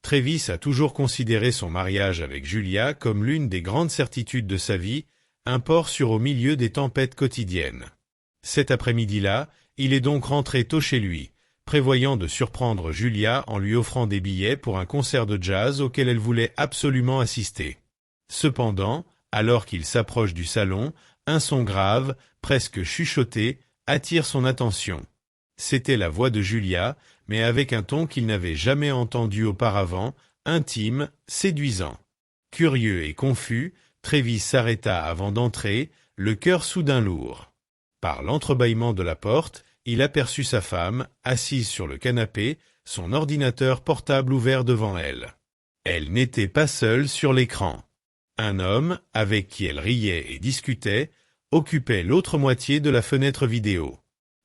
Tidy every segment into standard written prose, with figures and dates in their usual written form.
Travis a toujours considéré son mariage avec Julia comme l'une des grandes certitudes de sa vie, un port sûr au milieu des tempêtes quotidiennes. Cet après-midi-là, il est donc rentré tôt chez lui, prévoyant de surprendre Julia en lui offrant des billets pour un concert de jazz auquel elle voulait absolument assister. Cependant, alors qu'il s'approche du salon, un son grave, presque chuchoté, attire son attention. C'était la voix de Julia, mais avec un ton qu'il n'avait jamais entendu auparavant, intime, séduisant. Curieux et confus, Travis s'arrêta avant d'entrer, le cœur soudain lourd. Par l'entrebâillement de la porte, il aperçut sa femme, assise sur le canapé, son ordinateur portable ouvert devant elle. Elle n'était pas seule sur l'écran. Un homme, avec qui elle riait et discutait, occupait l'autre moitié de la fenêtre vidéo.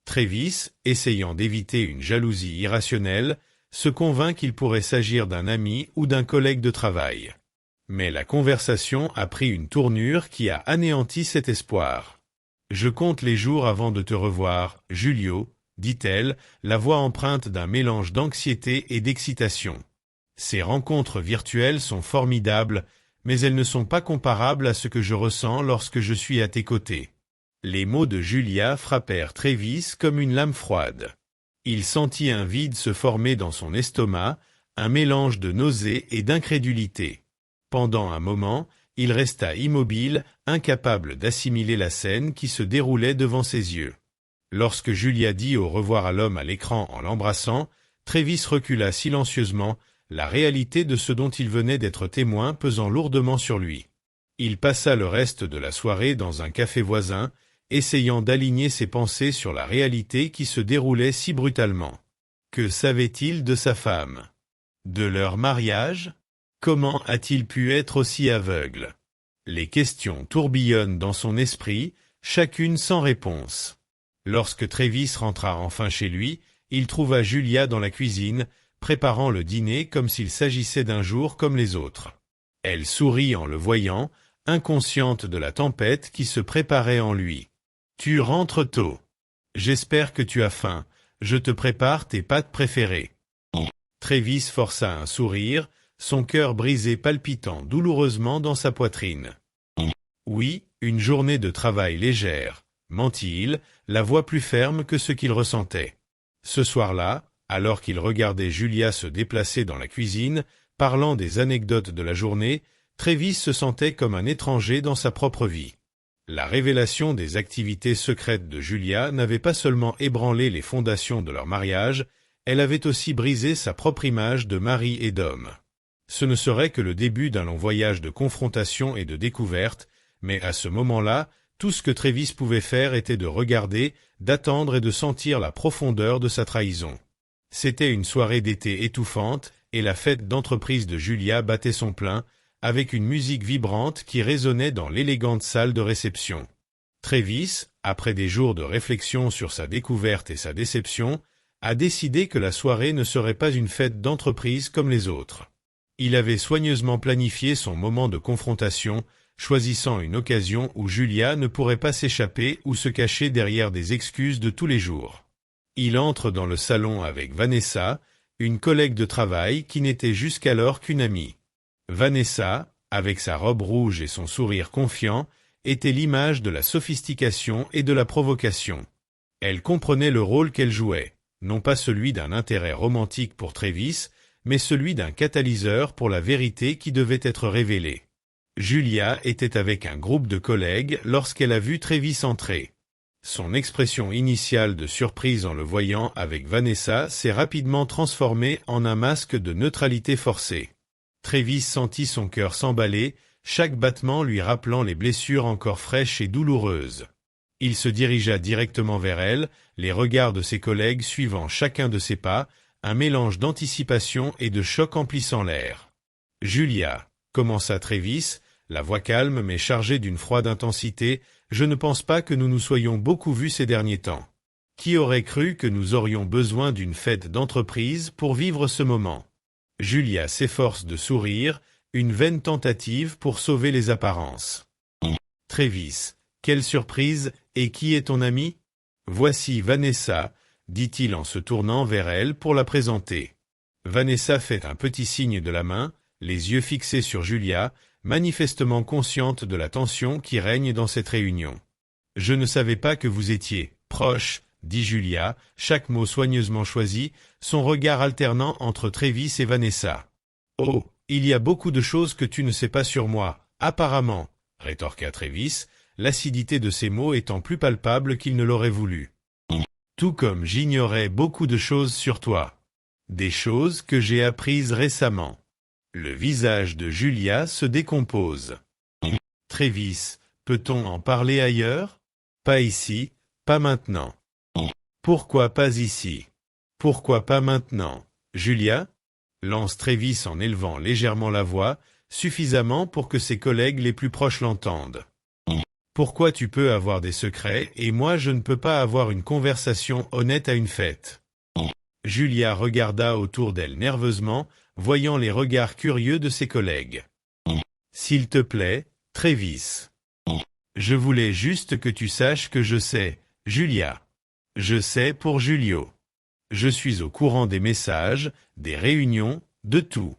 Travis, essayant d'éviter une jalousie irrationnelle, se convint qu'il pourrait s'agir d'un ami ou d'un collègue de travail. Mais la conversation a pris une tournure qui a anéanti cet espoir. « Je compte les jours avant de te revoir, Julio, » dit-elle, la voix empreinte d'un mélange d'anxiété et d'excitation. Ces rencontres virtuelles sont formidables, mais elles ne sont pas comparables à ce que je ressens lorsque je suis à tes côtés. Les mots de Julia frappèrent Travis comme une lame froide. Il sentit un vide se former dans son estomac, un mélange de nausée et d'incrédulité. Pendant un moment, il resta immobile, incapable d'assimiler la scène qui se déroulait devant ses yeux. Lorsque Julia dit au revoir à l'homme à l'écran en l'embrassant, Travis recula silencieusement, la réalité de ce dont il venait d'être témoin pesant lourdement sur lui. Il passa le reste de la soirée dans un café voisin, essayant d'aligner ses pensées sur la réalité qui se déroulait si brutalement. Que savait-il de sa femme? De leur mariage? Comment a-t-il pu être aussi aveugle? Les questions tourbillonnent dans son esprit, chacune sans réponse. Lorsque Travis rentra enfin chez lui, il trouva Julia dans la cuisine, préparant le dîner comme s'il s'agissait d'un jour comme les autres. Elle sourit en le voyant, inconsciente de la tempête qui se préparait en lui. « Tu rentres tôt. J'espère que tu as faim. Je te prépare tes pâtes préférées. » Travis força un sourire, son cœur brisé palpitant douloureusement dans sa poitrine. « Oui, une journée de travail légère, » mentit-il, la voix plus ferme que ce qu'il ressentait. Ce soir-là, alors qu'il regardait Julia se déplacer dans la cuisine, parlant des anecdotes de la journée, Travis se sentait comme un étranger dans sa propre vie. La révélation des activités secrètes de Julia n'avait pas seulement ébranlé les fondations de leur mariage, elle avait aussi brisé sa propre image de mari et d'homme. Ce ne serait que le début d'un long voyage de confrontation et de découverte, mais à ce moment-là, tout ce que Travis pouvait faire était de regarder, d'attendre et de sentir la profondeur de sa trahison. C'était une soirée d'été étouffante, et la fête d'entreprise de Julia battait son plein, avec une musique vibrante qui résonnait dans l'élégante salle de réception. Travis, après des jours de réflexion sur sa découverte et sa déception, a décidé que la soirée ne serait pas une fête d'entreprise comme les autres. Il avait soigneusement planifié son moment de confrontation, choisissant une occasion où Julia ne pourrait pas s'échapper ou se cacher derrière des excuses de tous les jours. Il entre dans le salon avec Vanessa, une collègue de travail qui n'était jusqu'alors qu'une amie. Vanessa, avec sa robe rouge et son sourire confiant, était l'image de la sophistication et de la provocation. Elle comprenait le rôle qu'elle jouait, non pas celui d'un intérêt romantique pour Travis, mais celui d'un catalyseur pour la vérité qui devait être révélée. Julia était avec un groupe de collègues lorsqu'elle a vu Travis entrer. Son expression initiale de surprise en le voyant avec Vanessa s'est rapidement transformée en un masque de neutralité forcée. Travis sentit son cœur s'emballer, chaque battement lui rappelant les blessures encore fraîches et douloureuses. Il se dirigea directement vers elle, les regards de ses collègues suivant chacun de ses pas, un mélange d'anticipation et de choc emplissant l'air. « Julia » commença Travis, la voix calme mais chargée d'une froide intensité, « je ne pense pas que nous nous soyons beaucoup vus ces derniers temps. Qui aurait cru que nous aurions besoin d'une fête d'entreprise pour vivre ce moment ?» Julia s'efforce de sourire, une vaine tentative pour sauver les apparences. « Travis, quelle surprise, et qui est ton ami ? Voici Vanessa, » dit-il en se tournant vers elle pour la présenter. Vanessa fait un petit signe de la main, les yeux fixés sur Julia, manifestement consciente de la tension qui règne dans cette réunion. « Je ne savais pas que vous étiez proche », dit Julia, chaque mot soigneusement choisi, son regard alternant entre Travis et Vanessa. « Oh, il y a beaucoup de choses que tu ne sais pas sur moi, apparemment, » rétorqua Travis, l'acidité de ses mots étant plus palpable qu'il ne l'aurait voulu. « Tout comme j'ignorais beaucoup de choses sur toi. Des choses que j'ai apprises récemment. » Le visage de Julia se décompose. « Travis, peut-on en parler ailleurs? Pas ici, pas maintenant. » « Pourquoi pas ici? Pourquoi pas maintenant, Julia ?» lance Travis en élevant légèrement la voix, suffisamment pour que ses collègues les plus proches l'entendent. « Pourquoi tu peux avoir des secrets et moi je ne peux pas avoir une conversation honnête à une fête? » Julia regarda autour d'elle nerveusement, voyant les regards curieux de ses collègues. « S'il te plaît, Travis. Je voulais juste que tu saches que je sais, Julia. Je sais pour Julio. Je suis au courant des messages, des réunions, de tout. »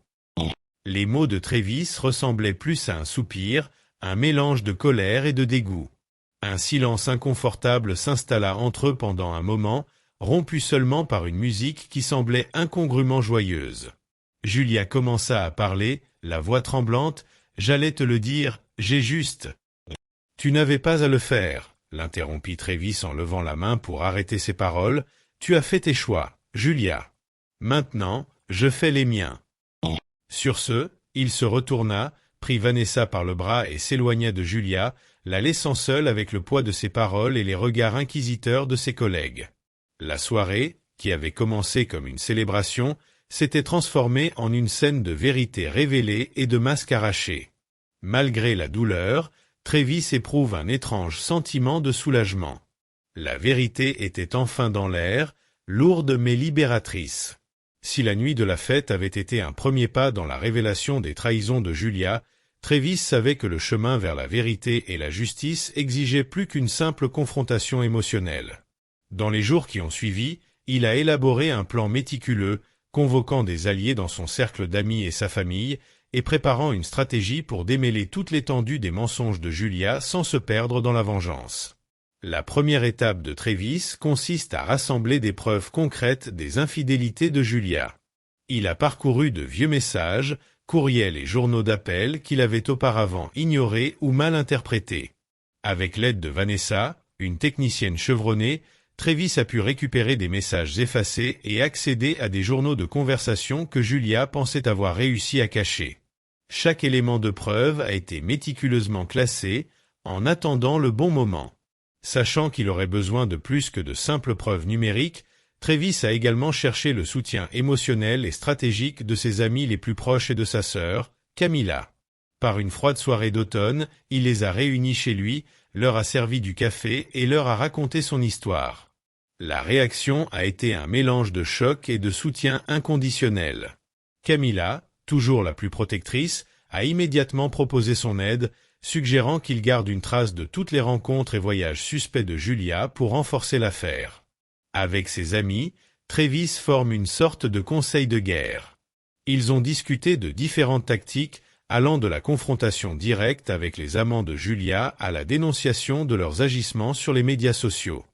Les mots de Travis ressemblaient plus à un soupir, un mélange de colère et de dégoût. Un silence inconfortable s'installa entre eux pendant un moment, rompu seulement par une musique qui semblait incongrument joyeuse. Julia commença à parler, la voix tremblante. « J'allais te le dire, j'ai juste... » « Tu n'avais pas à le faire, » l'interrompit Travis en levant la main pour arrêter ses paroles. « Tu as fait tes choix, Julia. Maintenant, je fais les miens. » Sur ce, il se retourna, prit Vanessa par le bras et s'éloigna de Julia, la laissant seule avec le poids de ses paroles et les regards inquisiteurs de ses collègues. La soirée, qui avait commencé comme une célébration, s'était transformée en une scène de vérité révélée et de masques arrachés. Malgré la douleur, Travis éprouve un étrange sentiment de soulagement. La vérité était enfin dans l'air, lourde mais libératrice. Si la nuit de la fête avait été un premier pas dans la révélation des trahisons de Julia, Travis savait que le chemin vers la vérité et la justice exigeait plus qu'une simple confrontation émotionnelle. Dans les jours qui ont suivi, il a élaboré un plan méticuleux, convoquant des alliés dans son cercle d'amis et sa famille, et préparant une stratégie pour démêler toute l'étendue des mensonges de Julia sans se perdre dans la vengeance. La première étape de Travis consiste à rassembler des preuves concrètes des infidélités de Julia. Il a parcouru de vieux messages, courriels et journaux d'appel qu'il avait auparavant ignorés ou mal interprétés. Avec l'aide de Vanessa, une technicienne chevronnée, Travis a pu récupérer des messages effacés et accéder à des journaux de conversation que Julia pensait avoir réussi à cacher. Chaque élément de preuve a été méticuleusement classé, en attendant le bon moment. Sachant qu'il aurait besoin de plus que de simples preuves numériques, Travis a également cherché le soutien émotionnel et stratégique de ses amis les plus proches et de sa sœur, Camilla. Par une froide soirée d'automne, il les a réunis chez lui, leur a servi du café et leur a raconté son histoire. La réaction a été un mélange de choc et de soutien inconditionnel. Camilla, toujours la plus protectrice, a immédiatement proposé son aide, suggérant qu'il garde une trace de toutes les rencontres et voyages suspects de Julia pour renforcer l'affaire. Avec ses amis, Travis forme une sorte de conseil de guerre. Ils ont discuté de différentes tactiques, allant de la confrontation directe avec les amants de Julia à la dénonciation de leurs agissements sur les médias sociaux.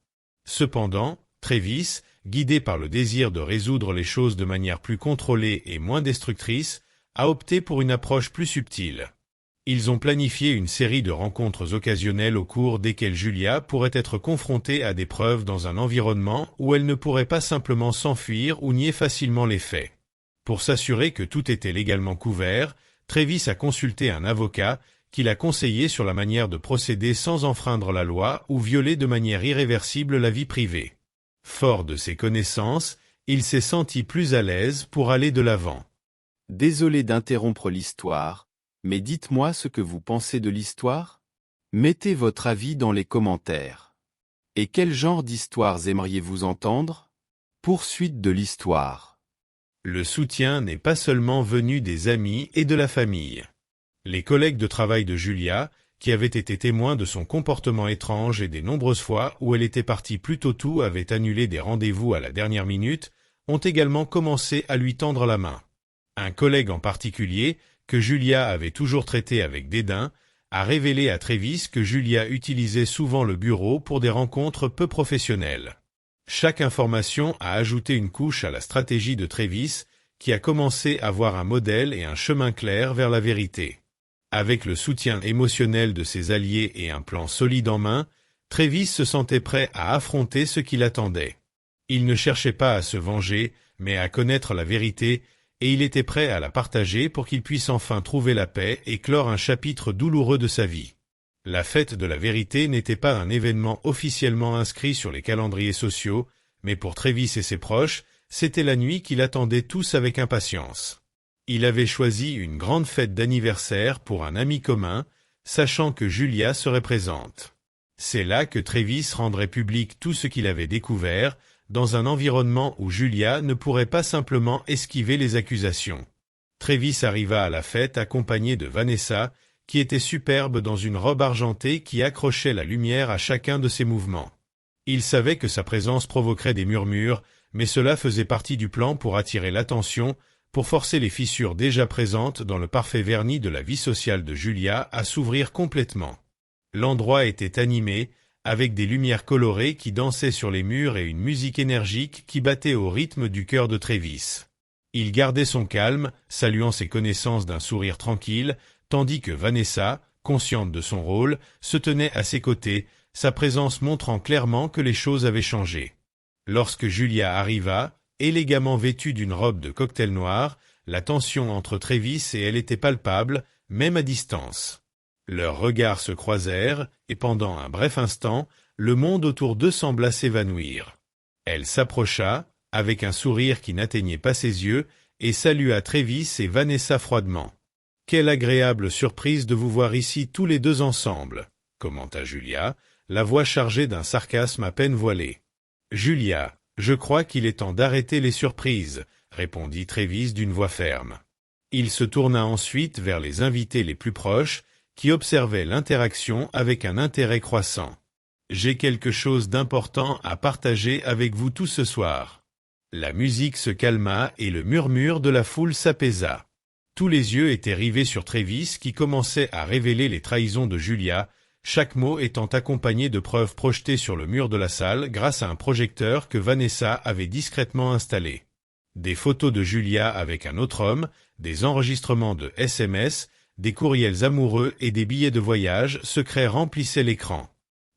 Cependant, Travis, guidé par le désir de résoudre les choses de manière plus contrôlée et moins destructrice, a opté pour une approche plus subtile. Ils ont planifié une série de rencontres occasionnelles au cours desquelles Julia pourrait être confrontée à des preuves dans un environnement où elle ne pourrait pas simplement s'enfuir ou nier facilement les faits. Pour s'assurer que tout était légalement couvert, Travis a consulté un avocat qui l'a conseillé sur la manière de procéder sans enfreindre la loi ou violer de manière irréversible la vie privée. Fort de ses connaissances, il s'est senti plus à l'aise pour aller de l'avant. Désolé d'interrompre l'histoire, mais dites-moi ce que vous pensez de l'histoire? Mettez votre avis dans les commentaires. Et quel genre d'histoires aimeriez-vous entendre? Poursuite de l'histoire. Le soutien n'est pas seulement venu des amis et de la famille. Les collègues de travail de Julia, qui avaient été témoins de son comportement étrange et des nombreuses fois où elle était partie plus tôt avaient annulé des rendez-vous à la dernière minute, ont également commencé à lui tendre la main. Un collègue en particulier, que Julia avait toujours traité avec dédain, a révélé à Travis que Julia utilisait souvent le bureau pour des rencontres peu professionnelles. Chaque information a ajouté une couche à la stratégie de Travis, qui a commencé à voir un modèle et un chemin clair vers la vérité. Avec le soutien émotionnel de ses alliés et un plan solide en main, Travis se sentait prêt à affronter ce qui l'attendait. Il ne cherchait pas à se venger, mais à connaître la vérité, et il était prêt à la partager pour qu'il puisse enfin trouver la paix et clore un chapitre douloureux de sa vie. La fête de la vérité n'était pas un événement officiellement inscrit sur les calendriers sociaux, mais pour Travis et ses proches, c'était la nuit qu'ils attendaient tous avec impatience. Il avait choisi une grande fête d'anniversaire pour un ami commun, sachant que Julia serait présente. C'est là que Travis rendrait public tout ce qu'il avait découvert, dans un environnement où Julia ne pourrait pas simplement esquiver les accusations. Travis arriva à la fête accompagné de Vanessa, qui était superbe dans une robe argentée qui accrochait la lumière à chacun de ses mouvements. Il savait que sa présence provoquerait des murmures, mais cela faisait partie du plan pour attirer l'attention, pour forcer les fissures déjà présentes dans le parfait vernis de la vie sociale de Julia à s'ouvrir complètement. L'endroit était animé, avec des lumières colorées qui dansaient sur les murs et une musique énergique qui battait au rythme du cœur de Travis. Il gardait son calme, saluant ses connaissances d'un sourire tranquille, tandis que Vanessa, consciente de son rôle, se tenait à ses côtés, sa présence montrant clairement que les choses avaient changé. Lorsque Julia arriva, élégamment vêtue d'une robe de cocktail noir, la tension entre Travis et elle était palpable, même à distance. Leurs regards se croisèrent, et pendant un bref instant, le monde autour d'eux sembla s'évanouir. Elle s'approcha, avec un sourire qui n'atteignait pas ses yeux, et salua Travis et Vanessa froidement. « Quelle agréable surprise de vous voir ici tous les deux ensemble », commenta Julia, la voix chargée d'un sarcasme à peine voilé. « Julia, je crois qu'il est temps d'arrêter les surprises », répondit Travis d'une voix ferme. Il se tourna ensuite vers les invités les plus proches, qui observaient l'interaction avec un intérêt croissant. « J'ai quelque chose d'important à partager avec vous tous ce soir. » La musique se calma et le murmure de la foule s'apaisa. Tous les yeux étaient rivés sur Travis qui commençait à révéler les trahisons de Julia, chaque mot étant accompagné de preuves projetées sur le mur de la salle grâce à un projecteur que Vanessa avait discrètement installé. Des photos de Julia avec un autre homme, des enregistrements de SMS, des courriels amoureux et des billets de voyage secrets remplissaient l'écran.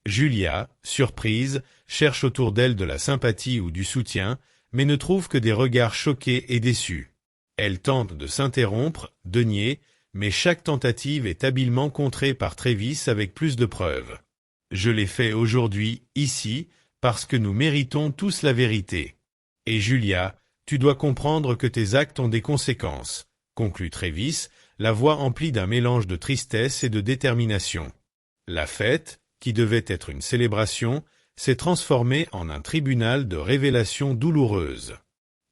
Julia, surprise, cherche autour d'elle de la sympathie ou du soutien, mais ne trouve que des regards choqués et déçus. Elle tente de s'interrompre, de nier, mais chaque tentative est habilement contrée par Travis avec plus de preuves. « Je l'ai fait aujourd'hui, ici, parce que nous méritons tous la vérité. Et Julia, tu dois comprendre que tes actes ont des conséquences, » conclut Travis, la voix emplie d'un mélange de tristesse et de détermination. La fête, qui devait être une célébration, s'est transformée en un tribunal de révélations douloureuses.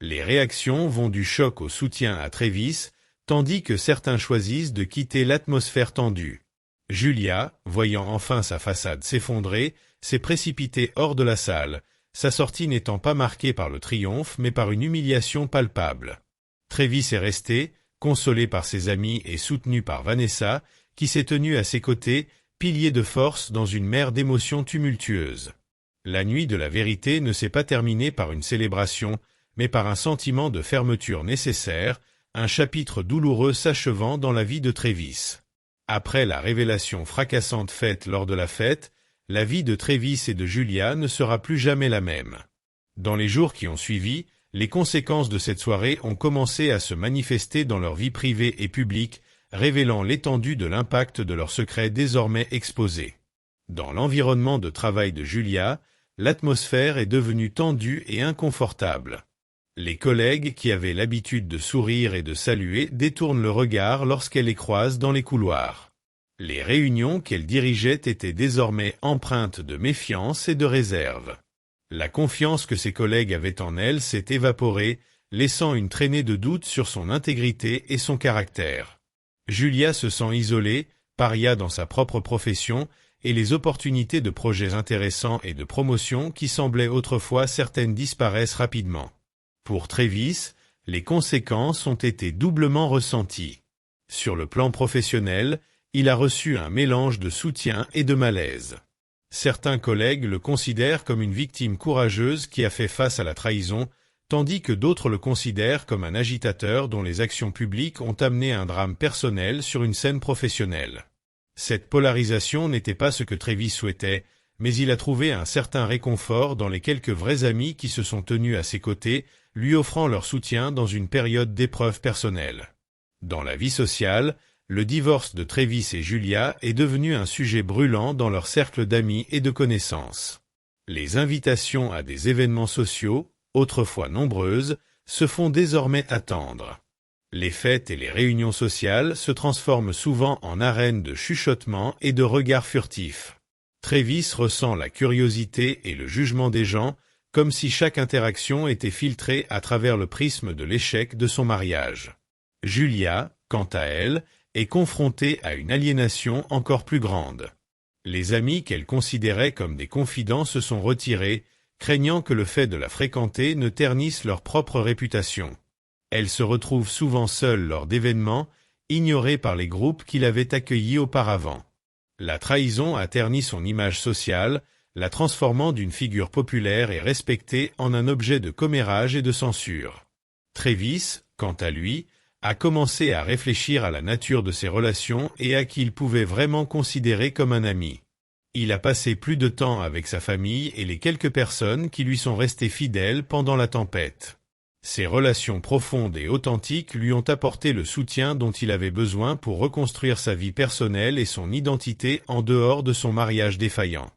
Les réactions vont du choc au soutien à Travis, tandis que certains choisissent de quitter l'atmosphère tendue. Julia, voyant enfin sa façade s'effondrer, s'est précipitée hors de la salle, sa sortie n'étant pas marquée par le triomphe mais par une humiliation palpable. Travis est resté, consolé par ses amis et soutenu par Vanessa, qui s'est tenue à ses côtés, pilier de force dans une mer d'émotions tumultueuses. La nuit de la vérité ne s'est pas terminée par une célébration, mais par un sentiment de fermeture nécessaire, un chapitre douloureux s'achevant dans la vie de Travis. Après la révélation fracassante faite lors de la fête, la vie de Travis et de Julia ne sera plus jamais la même. Dans les jours qui ont suivi, les conséquences de cette soirée ont commencé à se manifester dans leur vie privée et publique, révélant l'étendue de l'impact de leurs secrets désormais exposés. Dans l'environnement de travail de Julia, l'atmosphère est devenue tendue et inconfortable. Les collègues qui avaient l'habitude de sourire et de saluer détournent le regard lorsqu'elle les croise dans les couloirs. Les réunions qu'elle dirigeait étaient désormais empreintes de méfiance et de réserve. La confiance que ses collègues avaient en elle s'est évaporée, laissant une traînée de doute sur son intégrité et son caractère. Julia se sent isolée, paria dans sa propre profession, et les opportunités de projets intéressants et de promotion qui semblaient autrefois certaines disparaissent rapidement. Pour Travis, les conséquences ont été doublement ressenties. Sur le plan professionnel, il a reçu un mélange de soutien et de malaise. Certains collègues le considèrent comme une victime courageuse qui a fait face à la trahison, tandis que d'autres le considèrent comme un agitateur dont les actions publiques ont amené un drame personnel sur une scène professionnelle. Cette polarisation n'était pas ce que Travis souhaitait, mais il a trouvé un certain réconfort dans les quelques vrais amis qui se sont tenus à ses côtés, lui offrant leur soutien dans une période d'épreuve personnelle. Dans la vie sociale, le divorce de Travis et Julia est devenu un sujet brûlant dans leur cercle d'amis et de connaissances. Les invitations à des événements sociaux, autrefois nombreuses, se font désormais attendre. Les fêtes et les réunions sociales se transforment souvent en arènes de chuchotements et de regards furtifs. Travis ressent la curiosité et le jugement des gens, comme si chaque interaction était filtrée à travers le prisme de l'échec de son mariage. Julia, quant à elle, est confrontée à une aliénation encore plus grande. Les amis qu'elle considérait comme des confidents se sont retirés, craignant que le fait de la fréquenter ne ternisse leur propre réputation. Elle se retrouve souvent seule lors d'événements, ignorée par les groupes qui l'avaient accueillie auparavant. La trahison a terni son image sociale, la transformant d'une figure populaire et respectée en un objet de commérage et de censure. Travis, quant à lui, a commencé à réfléchir à la nature de ses relations et à qui il pouvait vraiment considérer comme un ami. Il a passé plus de temps avec sa famille et les quelques personnes qui lui sont restées fidèles pendant la tempête. Ces relations profondes et authentiques lui ont apporté le soutien dont il avait besoin pour reconstruire sa vie personnelle et son identité en dehors de son mariage défaillant.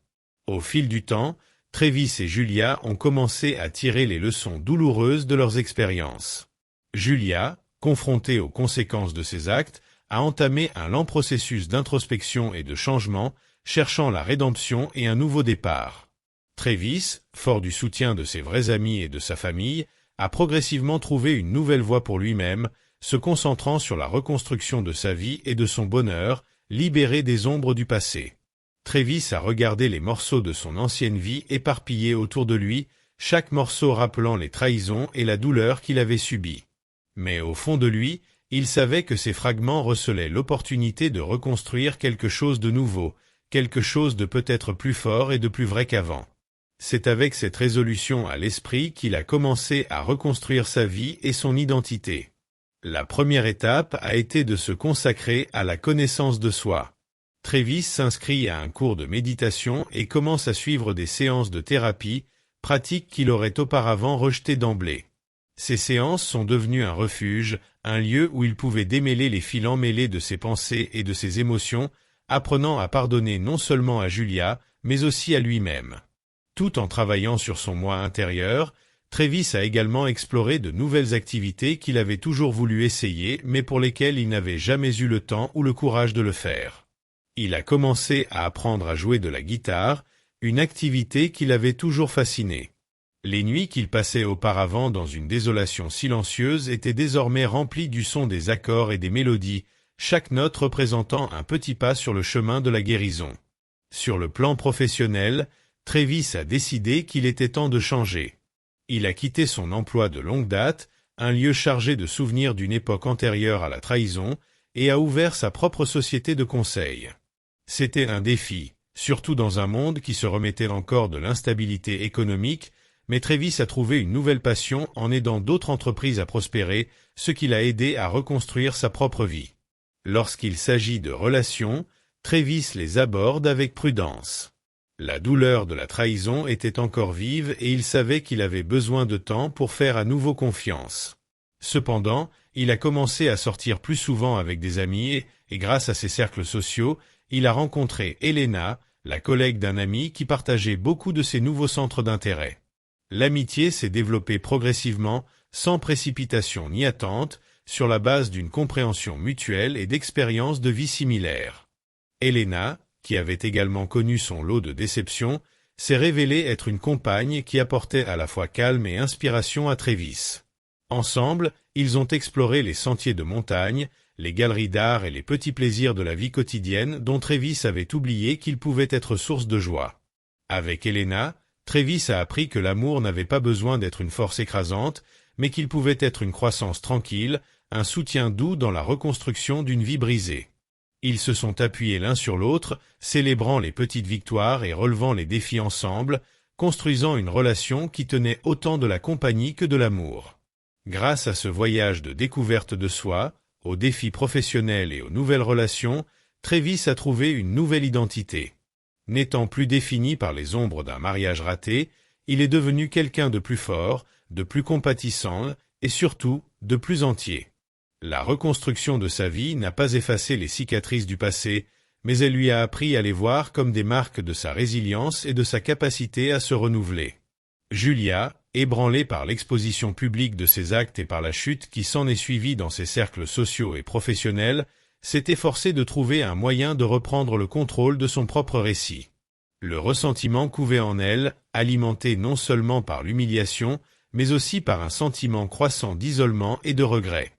Au fil du temps, Travis et Julia ont commencé à tirer les leçons douloureuses de leurs expériences. Julia, confrontée aux conséquences de ses actes, a entamé un lent processus d'introspection et de changement, cherchant la rédemption et un nouveau départ. Travis, fort du soutien de ses vrais amis et de sa famille, a progressivement trouvé une nouvelle voie pour lui-même, se concentrant sur la reconstruction de sa vie et de son bonheur, libéré des ombres du passé. Travis a regardé les morceaux de son ancienne vie éparpillés autour de lui, chaque morceau rappelant les trahisons et la douleur qu'il avait subies. Mais au fond de lui, il savait que ces fragments recelaient l'opportunité de reconstruire quelque chose de nouveau, quelque chose de peut-être plus fort et de plus vrai qu'avant. C'est avec cette résolution à l'esprit qu'il a commencé à reconstruire sa vie et son identité. La première étape a été de se consacrer à la connaissance de soi. Travis s'inscrit à un cours de méditation et commence à suivre des séances de thérapie, pratique qu'il aurait auparavant rejetée d'emblée. Ces séances sont devenues un refuge, un lieu où il pouvait démêler les fils emmêlés de ses pensées et de ses émotions, apprenant à pardonner non seulement à Julia, mais aussi à lui-même. Tout en travaillant sur son moi intérieur, Travis a également exploré de nouvelles activités qu'il avait toujours voulu essayer, mais pour lesquelles il n'avait jamais eu le temps ou le courage de le faire. Il a commencé à apprendre à jouer de la guitare, une activité qui l'avait toujours fasciné. Les nuits qu'il passait auparavant dans une désolation silencieuse étaient désormais remplies du son des accords et des mélodies, chaque note représentant un petit pas sur le chemin de la guérison. Sur le plan professionnel, Travis a décidé qu'il était temps de changer. Il a quitté son emploi de longue date, un lieu chargé de souvenirs d'une époque antérieure à la trahison, et a ouvert sa propre société de conseil. C'était un défi, surtout dans un monde qui se remettait encore de l'instabilité économique, mais Travis a trouvé une nouvelle passion en aidant d'autres entreprises à prospérer, ce qui l'a aidé à reconstruire sa propre vie. Lorsqu'il s'agit de relations, Travis les aborde avec prudence. La douleur de la trahison était encore vive et il savait qu'il avait besoin de temps pour faire à nouveau confiance. Cependant, il a commencé à sortir plus souvent avec des amis et grâce à ses cercles sociaux, il a rencontré Elena, la collègue d'un ami qui partageait beaucoup de ses nouveaux centres d'intérêt. L'amitié s'est développée progressivement, sans précipitation ni attente, sur la base d'une compréhension mutuelle et d'expériences de vie similaires. Elena, qui avait également connu son lot de déceptions, s'est révélée être une compagne qui apportait à la fois calme et inspiration à Travis. Ensemble, ils ont exploré les sentiers de montagne, les galeries d'art et les petits plaisirs de la vie quotidienne dont Travis avait oublié qu'ils pouvaient être source de joie. Avec Elena, Travis a appris que l'amour n'avait pas besoin d'être une force écrasante, mais qu'il pouvait être une croissance tranquille, un soutien doux dans la reconstruction d'une vie brisée. Ils se sont appuyés l'un sur l'autre, célébrant les petites victoires et relevant les défis ensemble, construisant une relation qui tenait autant de la compagnie que de l'amour. Grâce à ce voyage de découverte de soi, aux défis professionnels et aux nouvelles relations, Travis a trouvé une nouvelle identité. N'étant plus défini par les ombres d'un mariage raté, il est devenu quelqu'un de plus fort, de plus compatissant et surtout de plus entier. La reconstruction de sa vie n'a pas effacé les cicatrices du passé, mais elle lui a appris à les voir comme des marques de sa résilience et de sa capacité à se renouveler. Julia, ébranlée par l'exposition publique de ses actes et par la chute qui s'en est suivie dans ses cercles sociaux et professionnels, s'est efforcée de trouver un moyen de reprendre le contrôle de son propre récit. Le ressentiment couvait en elle, alimenté non seulement par l'humiliation, mais aussi par un sentiment croissant d'isolement et de regret.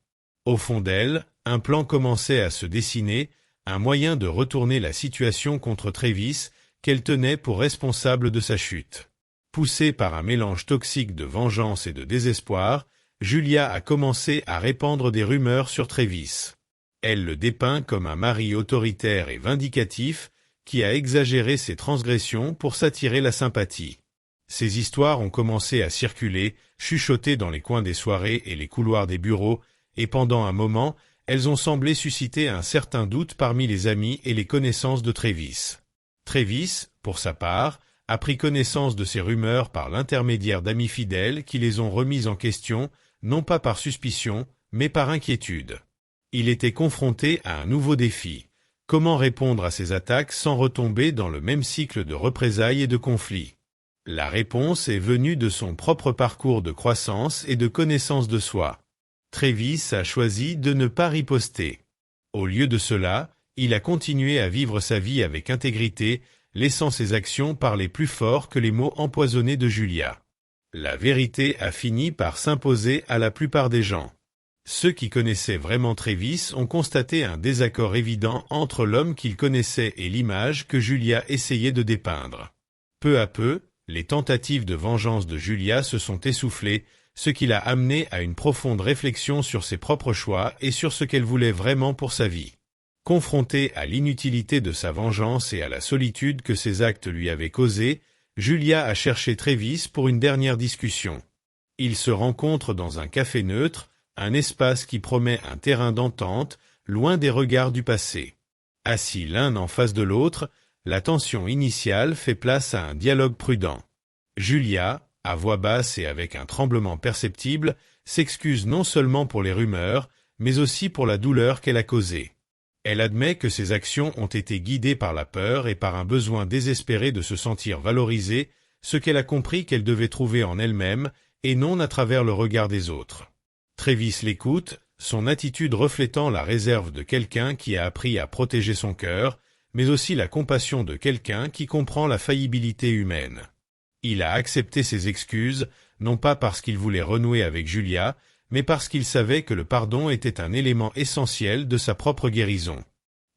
Au fond d'elle, un plan commençait à se dessiner, un moyen de retourner la situation contre Travis, qu'elle tenait pour responsable de sa chute. Poussée par un mélange toxique de vengeance et de désespoir, Julia a commencé à répandre des rumeurs sur Travis. Elle le dépeint comme un mari autoritaire et vindicatif, qui a exagéré ses transgressions pour s'attirer la sympathie. Ces histoires ont commencé à circuler, chuchotées dans les coins des soirées et les couloirs des bureaux, et pendant un moment, elles ont semblé susciter un certain doute parmi les amis et les connaissances de Travis. Travis, pour sa part, a pris connaissance de ces rumeurs par l'intermédiaire d'amis fidèles qui les ont remises en question, non pas par suspicion, mais par inquiétude. Il était confronté à un nouveau défi. Comment répondre à ces attaques sans retomber dans le même cycle de représailles et de conflits? La réponse est venue de son propre parcours de croissance et de connaissance de soi. Travis a choisi de ne pas riposter. Au lieu de cela, il a continué à vivre sa vie avec intégrité, laissant ses actions parler plus fort que les mots empoisonnés de Julia. La vérité a fini par s'imposer à la plupart des gens. Ceux qui connaissaient vraiment Travis ont constaté un désaccord évident entre l'homme qu'il connaissait et l'image que Julia essayait de dépeindre. Peu à peu, les tentatives de vengeance de Julia se sont essoufflées, ce qui l'a amené à une profonde réflexion sur ses propres choix et sur ce qu'elle voulait vraiment pour sa vie. Confrontée à l'inutilité de sa vengeance et à la solitude que ses actes lui avaient causée, Julia a cherché Travis pour une dernière discussion. Ils se rencontrent dans un café neutre, un espace qui promet un terrain d'entente, loin des regards du passé. Assis l'un en face de l'autre, la tension initiale fait place à un dialogue prudent. Julia, à voix basse et avec un tremblement perceptible, s'excuse non seulement pour les rumeurs, mais aussi pour la douleur qu'elle a causée. Elle admet que ses actions ont été guidées par la peur et par un besoin désespéré de se sentir valorisée, ce qu'elle a compris qu'elle devait trouver en elle-même, et non à travers le regard des autres. Travis l'écoute, son attitude reflétant la réserve de quelqu'un qui a appris à protéger son cœur, mais aussi la compassion de quelqu'un qui comprend la faillibilité humaine. Il a accepté ses excuses, non pas parce qu'il voulait renouer avec Julia, mais parce qu'il savait que le pardon était un élément essentiel de sa propre guérison.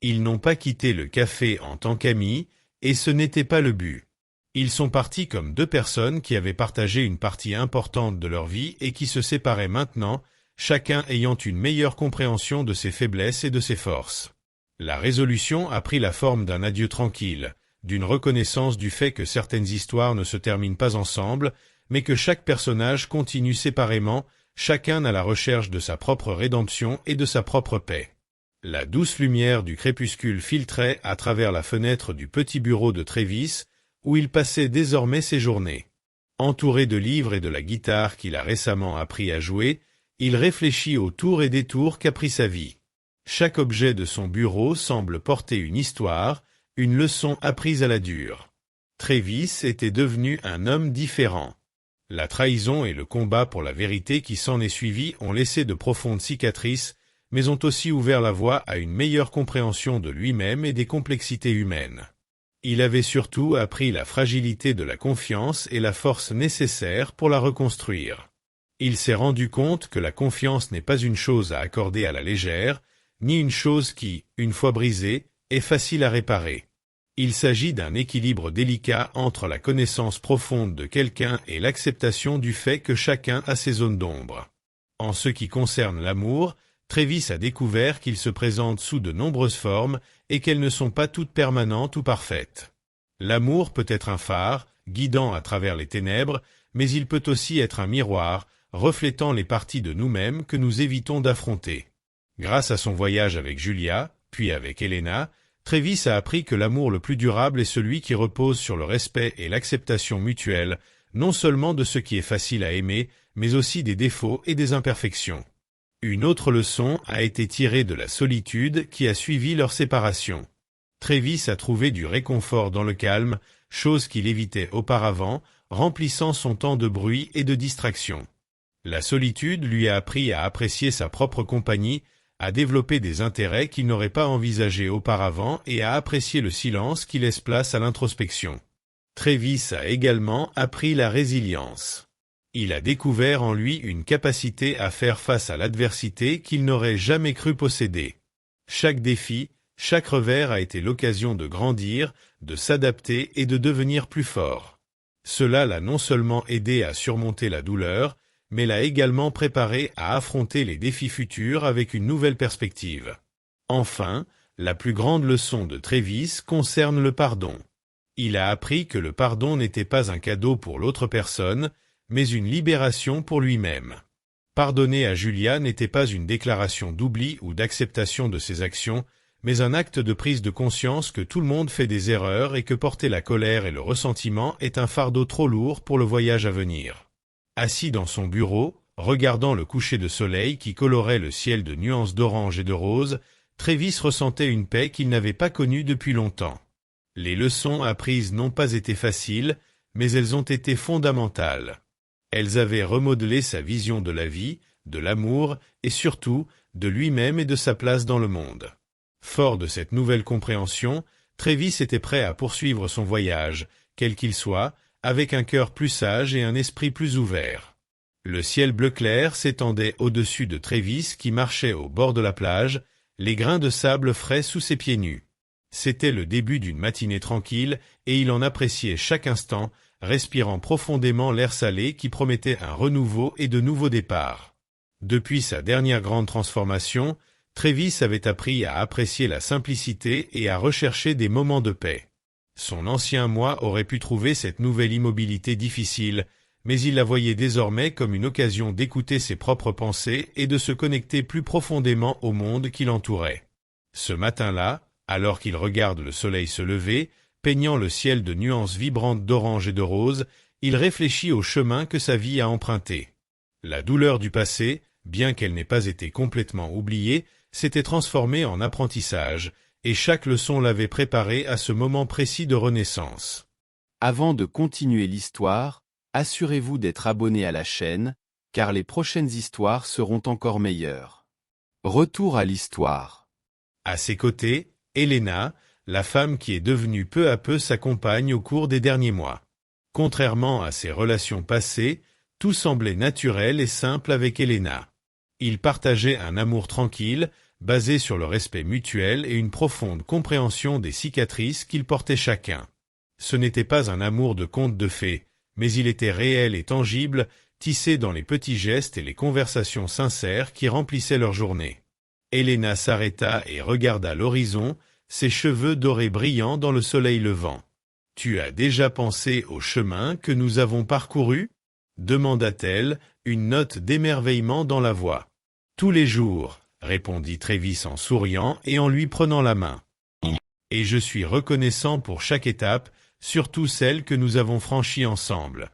Ils n'ont pas quitté le café en tant qu'amis, et ce n'était pas le but. Ils sont partis comme deux personnes qui avaient partagé une partie importante de leur vie et qui se séparaient maintenant, chacun ayant une meilleure compréhension de ses faiblesses et de ses forces. La résolution a pris la forme d'un adieu tranquille, d'une reconnaissance du fait que certaines histoires ne se terminent pas ensemble, mais que chaque personnage continue séparément, chacun à la recherche de sa propre rédemption et de sa propre paix. La douce lumière du crépuscule filtrait à travers la fenêtre du petit bureau de Travis, où il passait désormais ses journées. Entouré de livres et de la guitare qu'il a récemment appris à jouer, il réfléchit aux tours et détours qu'a pris sa vie. Chaque objet de son bureau semble porter une histoire, une leçon apprise à la dure. Travis était devenu un homme différent. La trahison et le combat pour la vérité qui s'en est suivi ont laissé de profondes cicatrices, mais ont aussi ouvert la voie à une meilleure compréhension de lui-même et des complexités humaines. Il avait surtout appris la fragilité de la confiance et la force nécessaire pour la reconstruire. Il s'est rendu compte que la confiance n'est pas une chose à accorder à la légère, ni une chose qui, une fois brisée, est facile à réparer. Il s'agit d'un équilibre délicat entre la connaissance profonde de quelqu'un et l'acceptation du fait que chacun a ses zones d'ombre. En ce qui concerne l'amour, Travis a découvert qu'il se présente sous de nombreuses formes et qu'elles ne sont pas toutes permanentes ou parfaites. L'amour peut être un phare, guidant à travers les ténèbres, mais il peut aussi être un miroir, reflétant les parties de nous-mêmes que nous évitons d'affronter. Grâce à son voyage avec Julia, puis avec Elena, Travis a appris que l'amour le plus durable est celui qui repose sur le respect et l'acceptation mutuelle, non seulement de ce qui est facile à aimer, mais aussi des défauts et des imperfections. Une autre leçon a été tirée de la solitude qui a suivi leur séparation. Travis a trouvé du réconfort dans le calme, chose qu'il évitait auparavant, remplissant son temps de bruit et de distraction. La solitude lui a appris à apprécier sa propre compagnie, à développer des intérêts qu'il n'aurait pas envisagés auparavant et à apprécier le silence qui laisse place à l'introspection. Travis a également appris la résilience. Il a découvert en lui une capacité à faire face à l'adversité qu'il n'aurait jamais cru posséder. Chaque défi, chaque revers a été l'occasion de grandir, de s'adapter et de devenir plus fort. Cela l'a non seulement aidé à surmonter la douleur, mais l'a également préparé à affronter les défis futurs avec une nouvelle perspective. Enfin, la plus grande leçon de Travis concerne le pardon. Il a appris que le pardon n'était pas un cadeau pour l'autre personne, mais une libération pour lui-même. Pardonner à Julia n'était pas une déclaration d'oubli ou d'acceptation de ses actions, mais un acte de prise de conscience que tout le monde fait des erreurs et que porter la colère et le ressentiment est un fardeau trop lourd pour le voyage à venir. Assis dans son bureau, regardant le coucher de soleil qui colorait le ciel de nuances d'orange et de rose, Travis ressentait une paix qu'il n'avait pas connue depuis longtemps. Les leçons apprises n'ont pas été faciles, mais elles ont été fondamentales. Elles avaient remodelé sa vision de la vie, de l'amour et surtout de lui-même et de sa place dans le monde. Fort de cette nouvelle compréhension, Travis était prêt à poursuivre son voyage, quel qu'il soit, avec un cœur plus sage et un esprit plus ouvert. Le ciel bleu clair s'étendait au-dessus de Travis qui marchait au bord de la plage, les grains de sable frais sous ses pieds nus. C'était le début d'une matinée tranquille et il en appréciait chaque instant, respirant profondément l'air salé qui promettait un renouveau et de nouveaux départs. Depuis sa dernière grande transformation, Travis avait appris à apprécier la simplicité et à rechercher des moments de paix. Son ancien moi aurait pu trouver cette nouvelle immobilité difficile, mais il la voyait désormais comme une occasion d'écouter ses propres pensées et de se connecter plus profondément au monde qui l'entourait. Ce matin-là, alors qu'il regarde le soleil se lever, peignant le ciel de nuances vibrantes d'orange et de rose, il réfléchit au chemin que sa vie a emprunté. La douleur du passé, bien qu'elle n'ait pas été complètement oubliée, s'était transformée en apprentissage, et chaque leçon l'avait préparé à ce moment précis de renaissance. Avant de continuer l'histoire, assurez-vous d'être abonné à la chaîne, car les prochaines histoires seront encore meilleures. Retour à l'histoire. À ses côtés, Elena, la femme qui est devenue peu à peu sa compagne au cours des derniers mois. Contrairement à ses relations passées, tout semblait naturel et simple avec Elena. Ils partageaient un amour tranquille, basé sur le respect mutuel et une profonde compréhension des cicatrices qu'ils portaient chacun. Ce n'était pas un amour de conte de fées, mais il était réel et tangible, tissé dans les petits gestes et les conversations sincères qui remplissaient leur journée. Elena s'arrêta et regarda l'horizon, ses cheveux dorés brillant dans le soleil levant. « Tu as déjà pensé au chemin que nous avons parcouru ?» demanda-t-elle, une note d'émerveillement dans la voix. « Tous les jours », répondit Travis en souriant et en lui prenant la main. « Et je suis reconnaissant pour chaque étape, surtout celle que nous avons franchie ensemble. »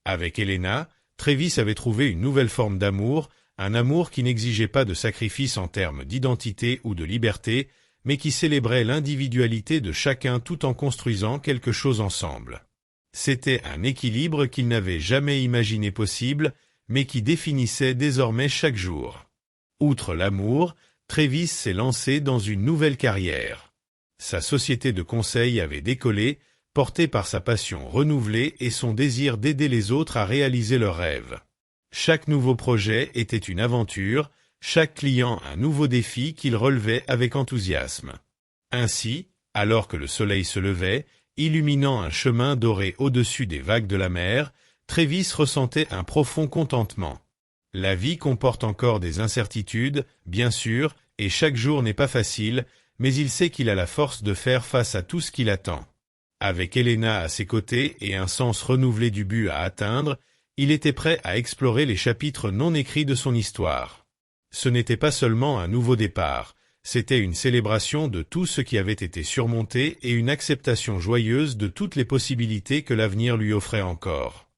Avec Elena, Travis avait trouvé une nouvelle forme d'amour, un amour qui n'exigeait pas de sacrifice en termes d'identité ou de liberté, mais qui célébrait l'individualité de chacun tout en construisant quelque chose ensemble. C'était un équilibre qu'il n'avait jamais imaginé possible, mais qui définissait désormais chaque jour. Outre l'amour, Travis s'est lancé dans une nouvelle carrière. Sa société de conseil avait décollé, portée par sa passion renouvelée et son désir d'aider les autres à réaliser leurs rêves. Chaque nouveau projet était une aventure, chaque client un nouveau défi qu'il relevait avec enthousiasme. Ainsi, Alors que le soleil se levait, illuminant un chemin doré au-dessus des vagues de la mer, Travis ressentait un profond contentement. La vie comporte encore des incertitudes, bien sûr, et chaque jour n'est pas facile, mais il sait qu'il a la force de faire face à tout ce qui l'attend. Avec Elena à ses côtés et un sens renouvelé du but à atteindre, il était prêt à explorer les chapitres non écrits de son histoire. Ce n'était pas seulement un nouveau départ, c'était une célébration de tout ce qui avait été surmonté et une acceptation joyeuse de toutes les possibilités que l'avenir lui offrait encore.